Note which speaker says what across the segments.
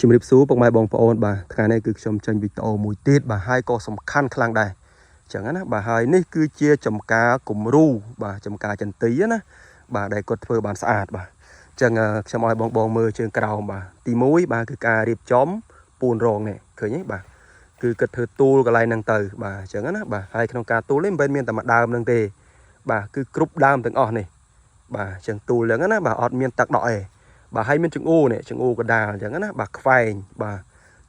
Speaker 1: ជំរាបសួរពុកម៉ែបងប្អូនបាទថ្ងៃនេះគឺខ្ញុំចេញវីដេអូមួយទៀតបាទហើយក៏សំខាន់ខ្លាំងដែរចឹងណាបាទហើយនេះគឺជាចំការគំរូបាទចំការចន្ទីណាបាទដែលគាត់ធ្វើបានស្អាតបាទចឹងខ្ញុំឲ្យបងមើលជើងក្រោមបាទទី1បាទគឺការរៀបចំពូនរងនេះឃើញទេបាទគឺគាត់ធ្វើទូលកន្លែងហ្នឹងទៅបាទចឹងណាបាទហើយក្នុងការទូលនេះមិនមែនមានតែមួយដើមហ្នឹងទេបាទគឺគ្រប់ដើមទាំងអស់នេះបាទចឹងទូលហ្នឹងណាបាទអត់មានទឹកដក់ទេបាទហើយមានចង្អូនេះចង្អូកដាលអញ្ចឹងណាបាទខ្វែងបាទ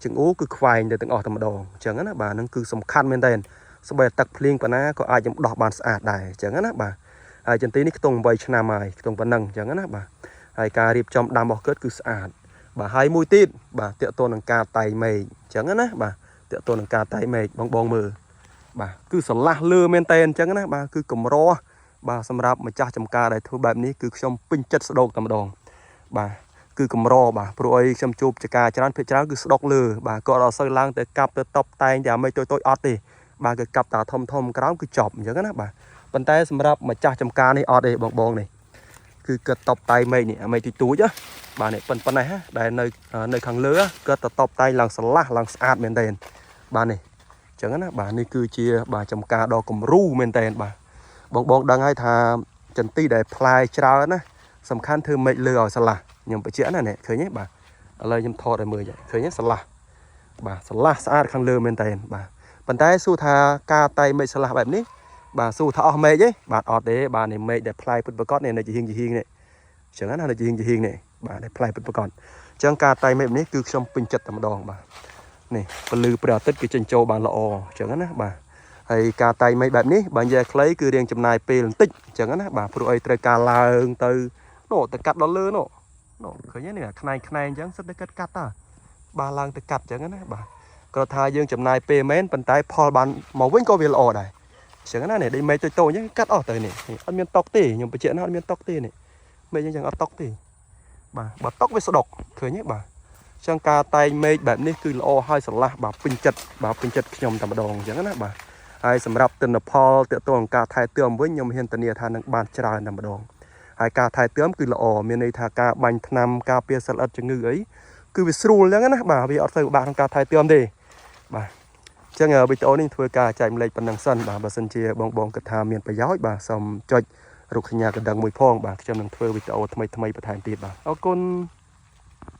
Speaker 1: ចង្អូគឺខ្វែងទៅទាំងអស់តែម្ដងអញ្ចឹងណាបាទហ្នឹងគឺសំខាន់មែនតើស្បែកទឹកភ្លៀងប៉ុណ្ណាក៏អាចខ្ញុំដោះបានស្អាតដែរអញ្ចឹងណាបាទហើយចន្ទីនេះខ្ទង់8ឆ្នាំហើយខ្ទង់ប៉ុណ្ណឹងអញ្ចឹងណាបាទហើយការរៀបចំដាំរបស់គាត់គឺស្អាតបាទហើយមួយទៀតបាទតកតូននឹងការតៃមេឃអញ្ចឹងណាបាទតកតូននឹងការតៃមេឃបងមើលបាទគឺស្រឡះលើមែនតើអញ្ចឹងណាបាទគឺកម្របាទសម្រាប់ម្ចាស់ចំការដែលធ្វើបែបនេះគឺខ្ញុំពេញចិត្តស្ដោកតែម្ដងបាទគឺកម្របាទព្រោះអីខ្ញុំជួបចការច្រើនភាគច្រើនគឺស្ដុកលើបាទគាត់អត់សូវឡើងទៅកាប់ទៅតបតែងតែអាមេតូចអត់ទេបាទគឺកាប់តាធំក្រោមគឺចប់អញ្ចឹងណាបាទប៉ុន្តែសម្រាប់ម្ចាស់ចំការនេះអត់ទេបងនេះគឺគាត់តបតែងមេឃនេះអាមេទូចបាទនេះប៉ុណ្ណេះដែលនៅខាងលើគាត់ទៅតបតែងឡើងស្រឡះឡើងស្អាតមែនទែនបាទនេះអញ្ចឹងណាបាទនេះគឺជាបាទចំការដ៏គំរូមែនទែនបាទបងដឹងហើយថាចន្ទីដែលផ្លែច្រើនណាសំខាន់ធ្វើមេឃលើឲ្យស្រឡះខ្ញុំបញ្ជាក់ណានេះឃើញទេបាទឥឡូវខ្ញុំថតឲ្យមើលឃើញទេស្រឡះបាទស្រឡះស្អាតខាងលើមែនតើបាទប៉ុន្តែសួរថាការតែមេឃស្រឡះបែបនេះបាទសួរថាអស់មេឃទេបាទអត់ទេបាទនេះមេឃដែលផ្លែពិតប្រកបនេះនៅជាហៀងនេះអញ្ចឹងណានៅជាហៀងនេះបាទដែលផ្លែពិតប្រកបអញ្ចឹងការតែមេឃនេះគឺខ្ញុំពេញចិត្តតែម្ដងបាទនេះពលឺព្រះអាទិត្យគឺចេញចូលបានល្អអញ្ចឹងណាបាទហើយការតែមេឃបែបនេះបើនិយាយខ្លីគឺរៀងចំណាយពេលបន្តិចអញ្ចឹងណាបាទព្រោះអីត្រូវការឡើងទៅនោះទៅកាត់ដល់លើនោះឃើញទេនេះខ្នែងអញ្ចឹងសិតតែកាត់តាបាទឡើងទៅកាត់អញ្ចឹងណាបាទគាត់ថាយើងចំណាយពេលមែនប៉ុន្តែផលបានមកវិញក៏វាល្អដែរអញ្ចឹងណានេះដេកមេឃតូចអញ្ចឹងកាត់អស់ទៅនេះអត់មានតុកទេខ្ញុំបញ្ជាក់ណាអត់មានតុកទេនេះមេឃអញ្ចឹងអត់តុកទេបាទបើតុកវាស្ដុកឃើញទេបាទអញ្ចឹងការតែងមេឃបែបនេះគឺល្អហើយស្រឡះបាទពេញចិត្តខ្ញុំតែម្ដងអញ្ចឹងណាបាទហើយសម្រាប់ទិន្នផលតកតងការថែទាំវិញខ្ញុំហ៊ានធានាថានឹងបានច្រើនតែម្ដងហើយការថែទាំគឺល្អមានន័យថាការបាញ់ថ្នាំការពារសត្វល្អិតជំងឺអីគឺវាស្រួលអញ្ចឹងណាបាទវាអត់ទៅពិបាកក្នុងការថែទាំទេបាទអញ្ចឹងវីដេអូនេះធ្វើការចែកម្លែកប៉ុណ្ណឹងសិនបាទបើសិនជាបងគិតថាមានប្រយោជន៍បាទសូមចុចរូបសញ្ញាកណ្ដឹងមួយផងបាទខ្ញុំនឹងធ្វើវីដេអូថ្មីបន្ថែមទៀតបាទអរគុណ